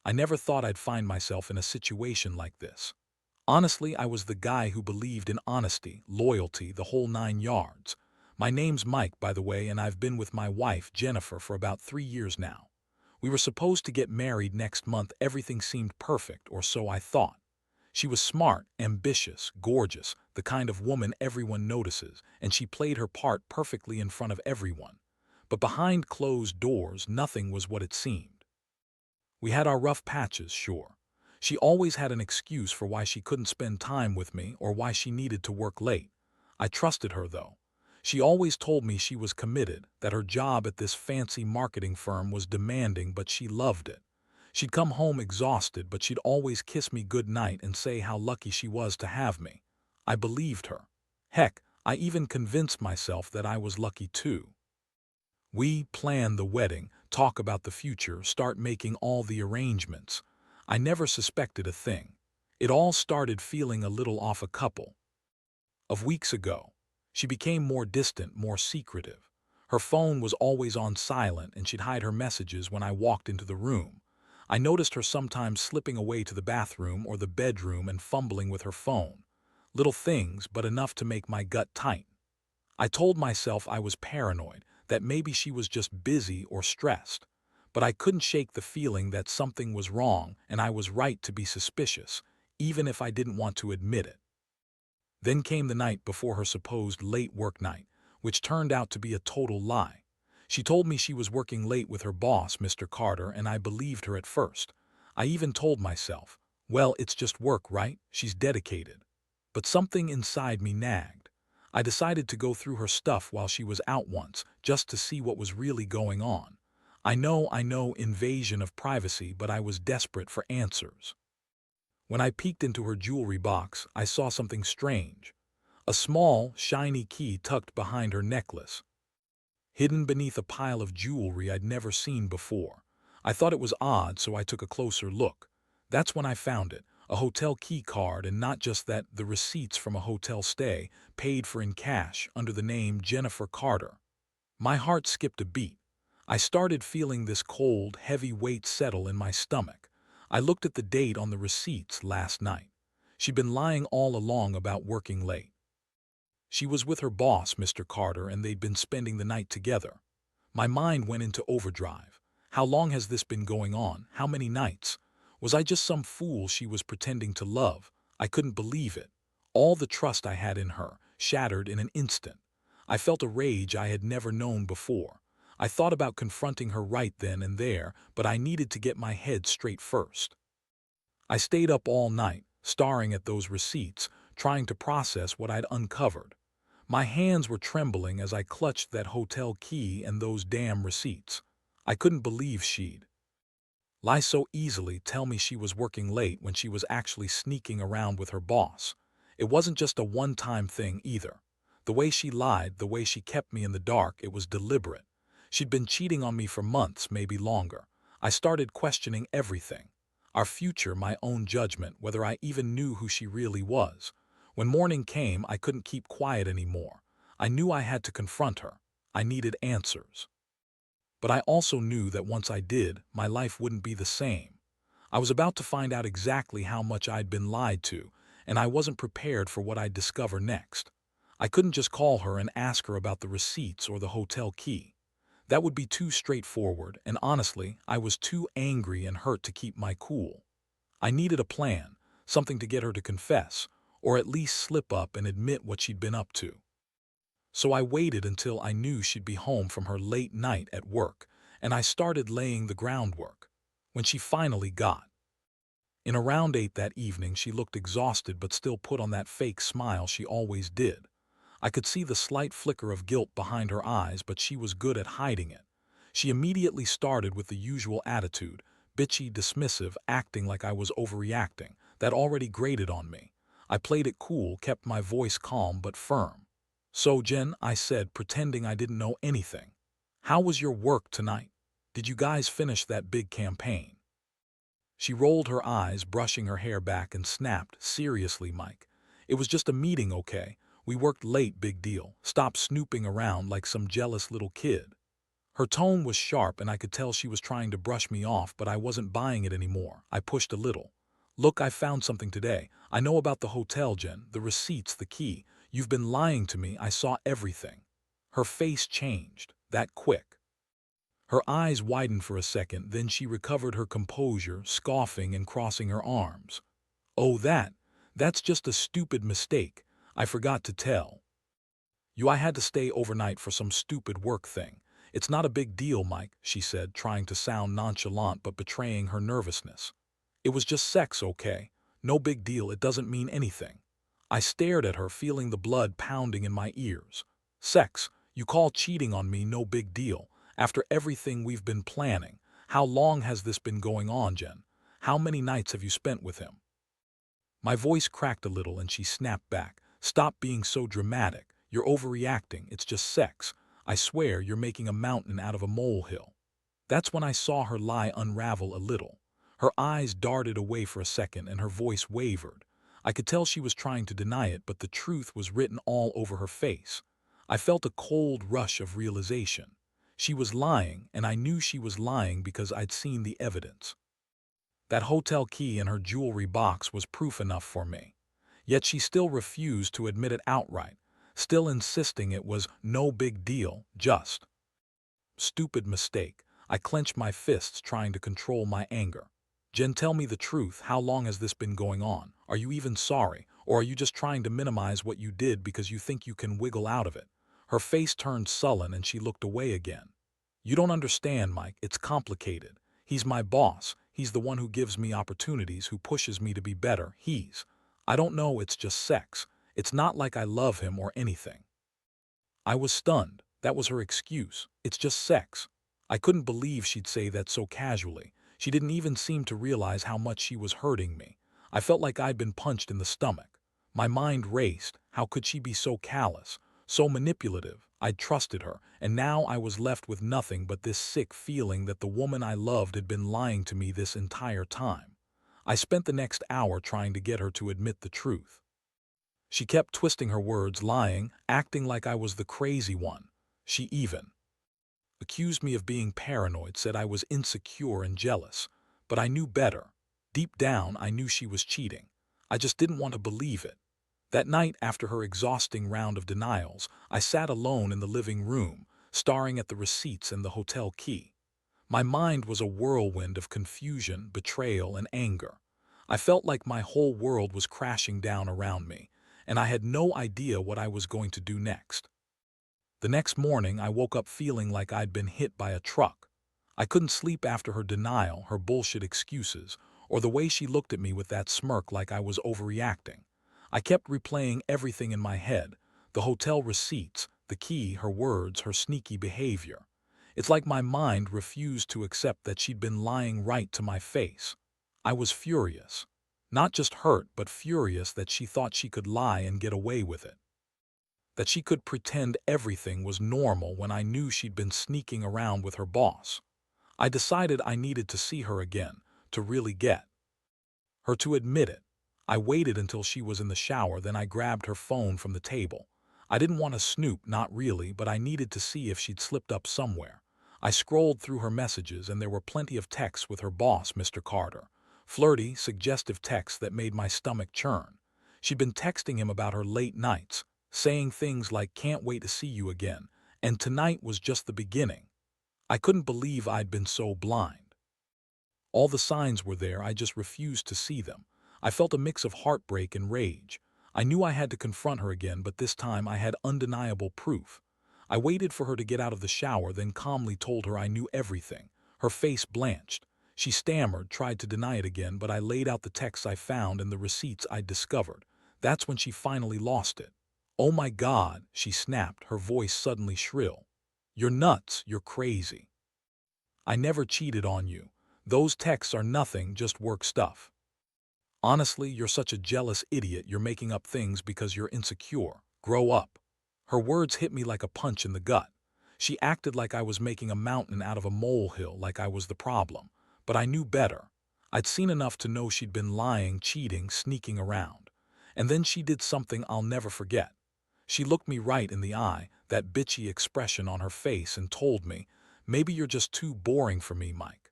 I never thought I'd find myself in a situation like this. Honestly, I was the guy who believed in honesty, loyalty, the whole 9 yards. My name's Mike, by the way, and I've been with my wife, Jennifer, for about 3 years now. We were supposed to get married next month. Everything seemed perfect, or so I thought. She was smart, ambitious, gorgeous, the kind of woman everyone notices, and she played her part perfectly in front of everyone. But behind closed doors, nothing was what it seemed. We had our rough patches, sure. She always had an excuse for why she couldn't spend time with me or why she needed to work late. I trusted her, though. She always told me she was committed, that her job at this fancy marketing firm was demanding, but she loved it. She'd come home exhausted, but she'd always kiss me good night and say how lucky she was to have me. I believed her. Heck, I even convinced myself that I was lucky too. We plan the wedding, talk about the future, start making all the arrangements. I never suspected a thing. It all started feeling a little off a couple of weeks ago. She became more distant, more secretive. Her phone was always on silent and she'd hide her messages when I walked into the room. I noticed her sometimes slipping away to the bathroom or the bedroom and fumbling with her phone. Little things, but enough to make my gut tight. I told myself I was paranoid, that maybe she was just busy or stressed. But I couldn't shake the feeling that something was wrong and I was right to be suspicious, even if I didn't want to admit it. Then came the night before her supposed late work night, which turned out to be a total lie. She told me she was working late with her boss, Mr. Carter, and I believed her at first. I even told myself, well, it's just work, right? She's dedicated. But something inside me nagged. I decided to go through her stuff while she was out once, just to see what was really going on. I know, invasion of privacy, but I was desperate for answers. When I peeked into her jewelry box, I saw something strange. A small, shiny key tucked behind her necklace, hidden beneath a pile of jewelry I'd never seen before. I thought it was odd, so I took a closer look. That's when I found it, a hotel key card, and not just that, the receipts from a hotel stay, paid for in cash, under the name Jennifer Carter. My heart skipped a beat. I started feeling this cold, heavy weight settle in my stomach. I looked at the date on the receipts last night. She'd been lying all along about working late. She was with her boss, Mr. Carter, and they'd been spending the night together. My mind went into overdrive. How long has this been going on? How many nights? Was I just some fool she was pretending to love? I couldn't believe it. All the trust I had in her, shattered in an instant. I felt a rage I had never known before. I thought about confronting her right then and there, but I needed to get my head straight first. I stayed up all night, staring at those receipts, trying to process what I'd uncovered. My hands were trembling as I clutched that hotel key and those damn receipts. I couldn't believe she'd lie so easily, tell me she was working late when she was actually sneaking around with her boss. It wasn't just a one-time thing either. The way she lied, the way she kept me in the dark, it was deliberate. She'd been cheating on me for months, maybe longer. I started questioning everything. Our future, my own judgment, whether I even knew who she really was. When morning came, I couldn't keep quiet anymore. I knew I had to confront her. I needed answers. But I also knew that once I did, my life wouldn't be the same. I was about to find out exactly how much I'd been lied to, and I wasn't prepared for what I'd discover next. I couldn't just call her and ask her about the receipts or the hotel key. That would be too straightforward, and honestly, I was too angry and hurt to keep my cool. I needed a plan, something to get her to confess, or at least slip up and admit what she'd been up to. So I waited until I knew she'd be home from her late night at work, and I started laying the groundwork. When she finally got in around 8 that evening, she looked exhausted but still put on that fake smile she always did. I could see the slight flicker of guilt behind her eyes, but she was good at hiding it. She immediately started with the usual attitude, bitchy, dismissive, acting like I was overreacting. That already grated on me. I played it cool, kept my voice calm but firm. "So, Jen," I said, pretending I didn't know anything, "how was your work tonight? Did you guys finish that big campaign?" She rolled her eyes, brushing her hair back, and snapped, "Seriously, Mike. It was just a meeting, okay? We worked late, big deal. Stop snooping around like some jealous little kid." Her tone was sharp and I could tell she was trying to brush me off, but I wasn't buying it anymore. I pushed a little. Look, I found something today. I know about the hotel, Jen. The receipts, the key. You've been lying to me. I saw everything. Her face changed. That quick. Her eyes widened for a second, then she recovered her composure, scoffing and crossing her arms. Oh, that's just a stupid mistake. I forgot to tell you I had to stay overnight for some stupid work thing. It's not a big deal, Mike, she said, trying to sound nonchalant but betraying her nervousness. It was just sex, okay? No big deal, it doesn't mean anything. I stared at her, feeling the blood pounding in my ears. Sex? You call cheating on me no big deal? After everything we've been planning? How long has this been going on, Jen? How many nights have you spent with him? My voice cracked a little and she snapped back. Stop being so dramatic. You're overreacting. It's just sex. I swear you're making a mountain out of a molehill. That's when I saw her lie unravel a little. Her eyes darted away for a second and her voice wavered. I could tell she was trying to deny it, but the truth was written all over her face. I felt a cold rush of realization. She was lying, and I knew she was lying because I'd seen the evidence. That hotel key in her jewelry box was proof enough for me. Yet she still refused to admit it outright, still insisting it was no big deal, just stupid mistake. I clenched my fists, trying to control my anger. Jen, tell me the truth. How long has this been going on? Are you even sorry? Or are you just trying to minimize what you did because you think you can wiggle out of it? Her face turned sullen and she looked away again. You don't understand, Mike. It's complicated. He's my boss. He's the one who gives me opportunities, who pushes me to be better. I don't know, it's just sex. It's not like I love him or anything. I was stunned. That was her excuse. It's just sex. I couldn't believe she'd say that so casually. She didn't even seem to realize how much she was hurting me. I felt like I'd been punched in the stomach. My mind raced. How could she be so callous, so manipulative? I'd trusted her, and now I was left with nothing but this sick feeling that the woman I loved had been lying to me this entire time. I spent the next hour trying to get her to admit the truth. She kept twisting her words, lying, acting like I was the crazy one. She even accused me of being paranoid, said I was insecure and jealous. But I knew better. Deep down, I knew she was cheating. I just didn't want to believe it. That night, after her exhausting round of denials, I sat alone in the living room, staring at the receipts and the hotel key. My mind was a whirlwind of confusion, betrayal, and anger. I felt like my whole world was crashing down around me, and I had no idea what I was going to do next. The next morning, I woke up feeling like I'd been hit by a truck. I couldn't sleep after her denial, her bullshit excuses, or the way she looked at me with that smirk like I was overreacting. I kept replaying everything in my head: the hotel receipts, the key, her words, her sneaky behavior. It's like my mind refused to accept that she'd been lying right to my face. I was furious. Not just hurt, but furious that she thought she could lie and get away with it. That she could pretend everything was normal when I knew she'd been sneaking around with her boss. I decided I needed to see her again, to really get her to admit it. I waited until she was in the shower, then I grabbed her phone from the table. I didn't want to snoop, not really, but I needed to see if she'd slipped up somewhere. I scrolled through her messages and there were plenty of texts with her boss, Mr. Carter. Flirty, suggestive texts that made my stomach churn. She'd been texting him about her late nights, saying things like "can't wait to see you again," and tonight was just the beginning. I couldn't believe I'd been so blind. All the signs were there, I just refused to see them. I felt a mix of heartbreak and rage. I knew I had to confront her again, but this time I had undeniable proof. I waited for her to get out of the shower, then calmly told her I knew everything. Her face blanched. She stammered, tried to deny it again, but I laid out the texts I found and the receipts I'd discovered. That's when she finally lost it. "Oh my God," she snapped, her voice suddenly shrill. "You're nuts, you're crazy. I never cheated on you. Those texts are nothing, just work stuff. Honestly, you're such a jealous idiot, you're making up things because you're insecure. Grow up." Her words hit me like a punch in the gut. She acted like I was making a mountain out of a molehill, like I was the problem. But I knew better. I'd seen enough to know she'd been lying, cheating, sneaking around. And then she did something I'll never forget. She looked me right in the eye, that bitchy expression on her face, and told me, Maybe you're just too boring for me, Mike.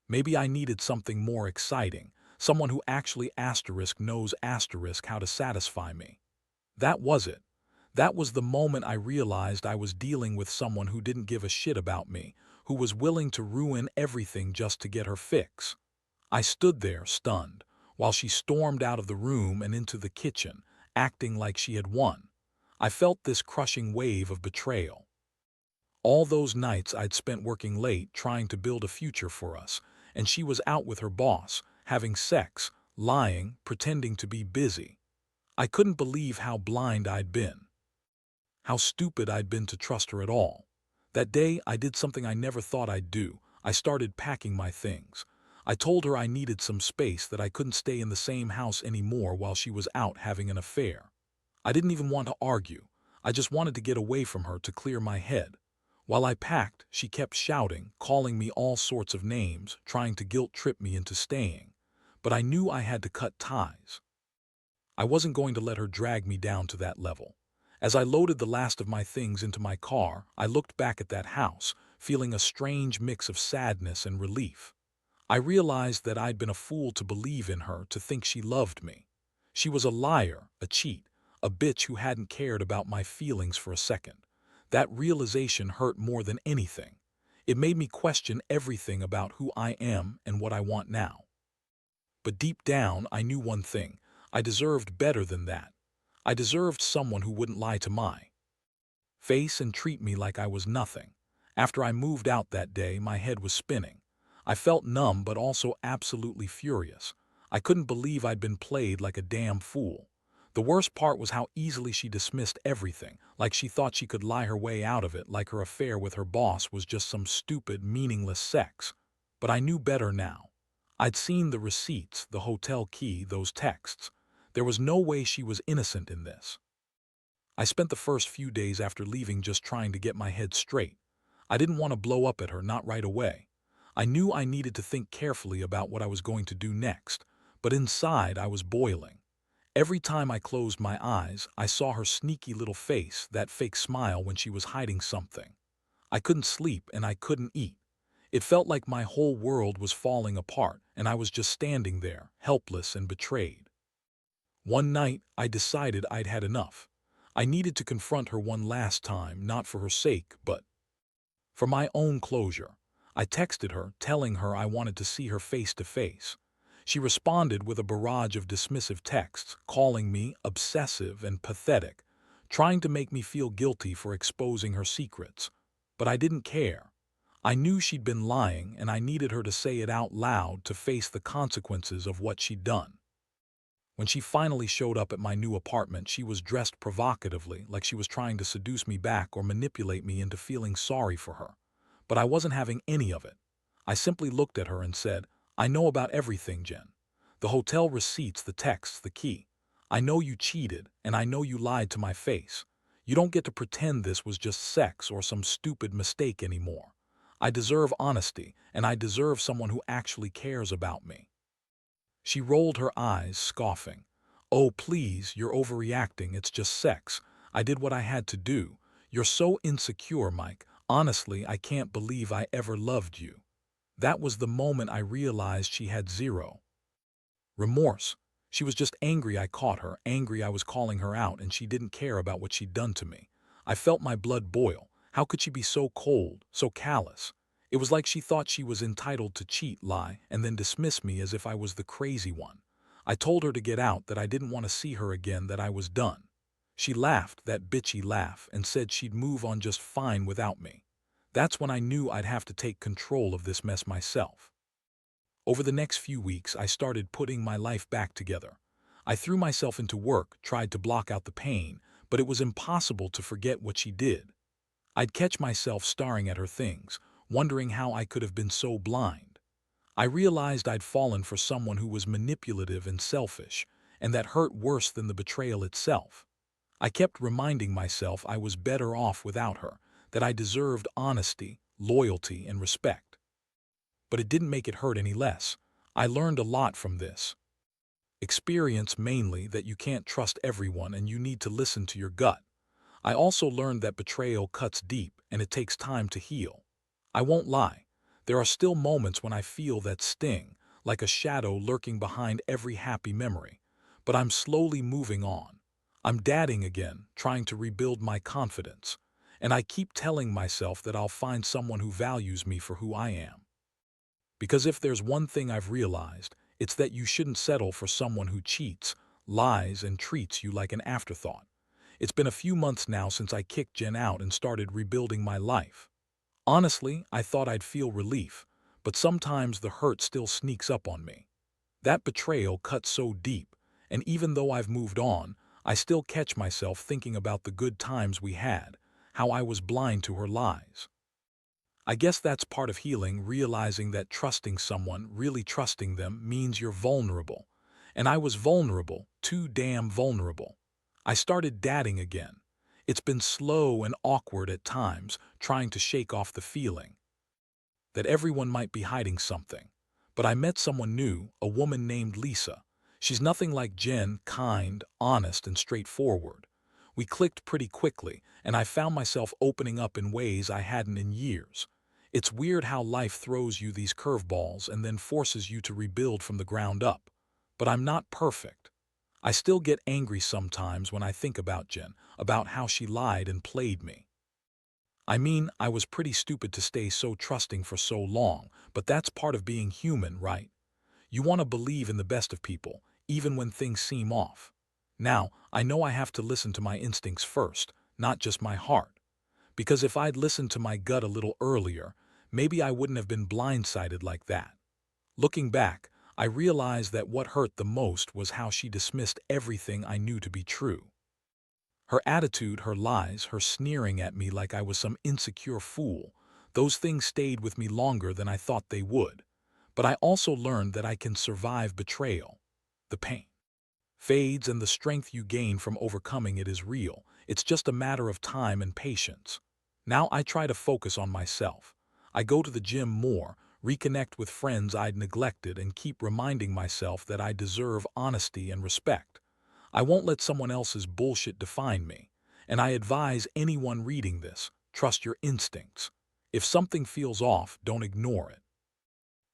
Maybe I needed something more exciting, someone who actually knows how to satisfy me. That was it. That was the moment I realized I was dealing with someone who didn't give a shit about me, who was willing to ruin everything just to get her fix. I stood there, stunned, while she stormed out of the room and into the kitchen, acting like she had won. I felt this crushing wave of betrayal. All those nights I'd spent working late trying to build a future for us, and she was out with her boss, having sex, lying, pretending to be busy. I couldn't believe how blind I'd been, how stupid I'd been to trust her at all. That day, I did something I never thought I'd do. I started packing my things. I told her I needed some space, that I couldn't stay in the same house anymore while she was out having an affair. I didn't even want to argue. I just wanted to get away from her to clear my head. While I packed, she kept shouting, calling me all sorts of names, trying to guilt-trip me into staying. But I knew I had to cut ties. I wasn't going to let her drag me down to that level. As I loaded the last of my things into my car, I looked back at that house, feeling a strange mix of sadness and relief. I realized that I'd been a fool to believe in her, to think she loved me. She was a liar, a cheat, a bitch who hadn't cared about my feelings for a second. That realization hurt more than anything. It made me question everything about who I am and what I want now. But deep down, I knew one thing. I deserved better than that. I deserved someone who wouldn't lie to my face and treat me like I was nothing. After I moved out that day, my head was spinning. I felt numb but also absolutely furious. I couldn't believe I'd been played like a damn fool. The worst part was how easily she dismissed everything, like she thought she could lie her way out of it, like her affair with her boss was just some stupid, meaningless sex. But I knew better now. I'd seen the receipts, the hotel key, those texts. There was no way she was innocent in this. I spent the first few days after leaving just trying to get my head straight. I didn't want to blow up at her, not right away. I knew I needed to think carefully about what I was going to do next, but inside I was boiling. Every time I closed my eyes, I saw her sneaky little face, that fake smile when she was hiding something. I couldn't sleep and I couldn't eat. It felt like my whole world was falling apart, and I was just standing there, helpless and betrayed. One night, I decided I'd had enough. I needed to confront her one last time, not for her sake, but for my own closure. I texted her, telling her I wanted to see her face to face. She responded with a barrage of dismissive texts, calling me obsessive and pathetic, trying to make me feel guilty for exposing her secrets. But I didn't care. I knew she'd been lying, and I needed her to say it out loud to face the consequences of what she'd done. When she finally showed up at my new apartment, she was dressed provocatively, like she was trying to seduce me back or manipulate me into feeling sorry for her. But I wasn't having any of it. I simply looked at her and said, "I know about everything, Jen. The hotel receipts, the texts, the key. I know you cheated, and I know you lied to my face. You don't get to pretend this was just sex or some stupid mistake anymore. I deserve honesty, and I deserve someone who actually cares about me." She rolled her eyes, scoffing. "Oh, please, you're overreacting. It's just sex. I did what I had to do. You're so insecure, Mike. Honestly, I can't believe I ever loved you." That was the moment I realized she had zero remorse. She was just angry I caught her, angry I was calling her out, and she didn't care about what she'd done to me. I felt my blood boil. How could she be so cold, so callous? It was like she thought she was entitled to cheat, lie, and then dismiss me as if I was the crazy one. I told her to get out, that I didn't want to see her again, that I was done. She laughed, that bitchy laugh, and said she'd move on just fine without me. That's when I knew I'd have to take control of this mess myself. Over the next few weeks, I started putting my life back together. I threw myself into work, tried to block out the pain, but it was impossible to forget what she did. I'd catch myself staring at her things, wondering how I could have been so blind. I realized I'd fallen for someone who was manipulative and selfish, and that hurt worse than the betrayal itself. I kept reminding myself I was better off without her, that I deserved honesty, loyalty, and respect. But it didn't make it hurt any less. I learned a lot from this experience, mainly that you can't trust everyone and you need to listen to your gut. I also learned that betrayal cuts deep and it takes time to heal. I won't lie. There are still moments when I feel that sting, like a shadow lurking behind every happy memory. But I'm slowly moving on. I'm dadding again, trying to rebuild my confidence. And I keep telling myself that I'll find someone who values me for who I am. Because if there's one thing I've realized, it's that you shouldn't settle for someone who cheats, lies, and treats you like an afterthought. It's been a few months now since I kicked Jen out and started rebuilding my life. Honestly, I thought I'd feel relief, but sometimes the hurt still sneaks up on me. That betrayal cut so deep, and even though I've moved on, I still catch myself thinking about the good times we had, how I was blind to her lies. I guess that's part of healing, realizing that trusting someone, really trusting them, means you're vulnerable. And I was vulnerable, too damn vulnerable. I started dadding again. It's been slow and awkward at times, trying to shake off the feeling that everyone might be hiding something. But I met someone new, a woman named Lisa. She's nothing like Jen, kind, honest, and straightforward. We clicked pretty quickly, and I found myself opening up in ways I hadn't in years. It's weird how life throws you these curveballs and then forces you to rebuild from the ground up. But I'm not perfect. I still get angry sometimes when I think about Jen, about how she lied and played me. I mean, I was pretty stupid to stay so trusting for so long, but that's part of being human, right? You want to believe in the best of people, even when things seem off. Now, I know I have to listen to my instincts first, not just my heart. Because if I'd listened to my gut a little earlier, maybe I wouldn't have been blindsided like that. Looking back, I realized that what hurt the most was how she dismissed everything I knew to be true. Her attitude, her lies, her sneering at me like I was some insecure fool, those things stayed with me longer than I thought they would. But I also learned that I can survive betrayal. The pain fades and the strength you gain from overcoming it is real. It's just a matter of time and patience. Now I try to focus on myself. I go to the gym more, reconnect with friends I'd neglected, and keep reminding myself that I deserve honesty and respect. I won't let someone else's bullshit define me. And I advise anyone reading this, trust your instincts. If something feels off, don't ignore it.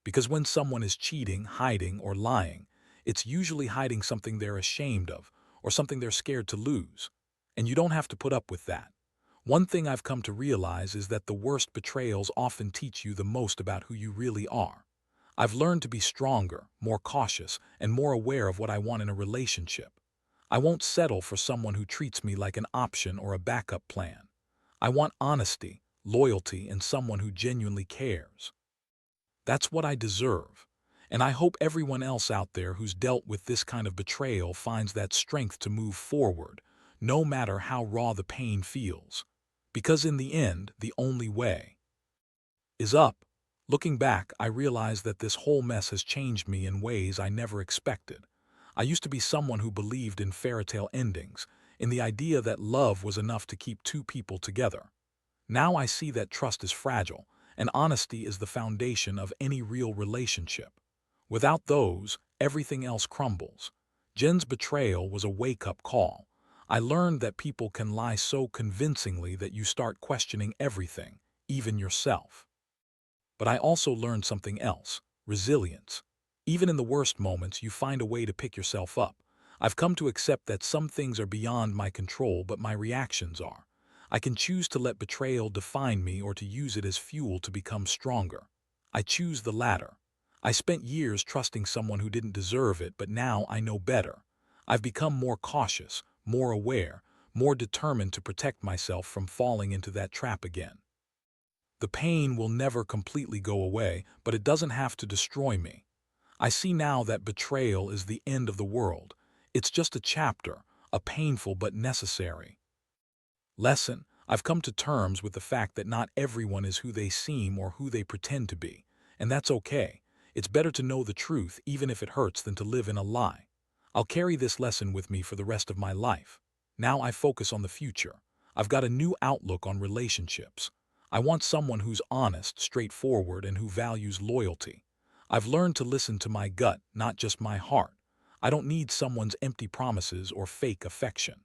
Because when someone is cheating, hiding, or lying, it's usually hiding something they're ashamed of, or something they're scared to lose. And you don't have to put up with that. One thing I've come to realize is that the worst betrayals often teach you the most about who you really are. I've learned to be stronger, more cautious, and more aware of what I want in a relationship. I won't settle for someone who treats me like an option or a backup plan. I want honesty, loyalty, and someone who genuinely cares. That's what I deserve. And I hope everyone else out there who's dealt with this kind of betrayal finds that strength to move forward, no matter how raw the pain feels. Because in the end, the only way is up. Looking back, I realize that this whole mess has changed me in ways I never expected. I used to be someone who believed in fairy tale endings, in the idea that love was enough to keep two people together. Now I see that trust is fragile, and honesty is the foundation of any real relationship. Without those, everything else crumbles. Jen's betrayal was a wake-up call. I learned that people can lie so convincingly that you start questioning everything, even yourself. But I also learned something else: resilience. Even in the worst moments, you find a way to pick yourself up. I've come to accept that some things are beyond my control, but my reactions are. I can choose to let betrayal define me or to use it as fuel to become stronger. I choose the latter. I spent years trusting someone who didn't deserve it, but now I know better. I've become more cautious, more aware, more determined to protect myself from falling into that trap again. The pain will never completely go away, but it doesn't have to destroy me. I see now that betrayal is the end of the world. It's just a chapter, a painful but necessary lesson. I've come to terms with the fact that not everyone is who they seem or who they pretend to be, and that's okay. It's better to know the truth, even if it hurts, than to live in a lie. I'll carry this lesson with me for the rest of my life. Now I focus on the future. I've got a new outlook on relationships. I want someone who's honest, straightforward, and who values loyalty. I've learned to listen to my gut, not just my heart. I don't need someone's empty promises or fake affection.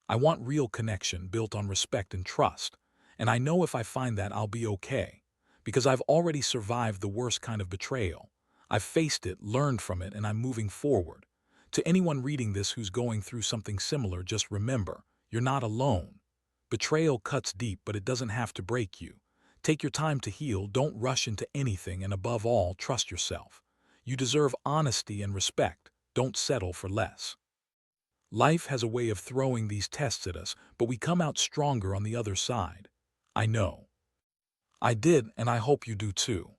I want real connection built on respect and trust, and I know if I find that, I'll be okay. because I've already survived the worst kind of betrayal. I've faced it, learned from it, and I'm moving forward. To anyone reading this who's going through something similar, just remember, you're not alone. Betrayal cuts deep, but it doesn't have to break you. Take your time to heal, don't rush into anything, and above all, trust yourself. You deserve honesty and respect. Don't settle for less. Life has a way of throwing these tests at us, but we come out stronger on the other side. I know. I did, and I hope you do too.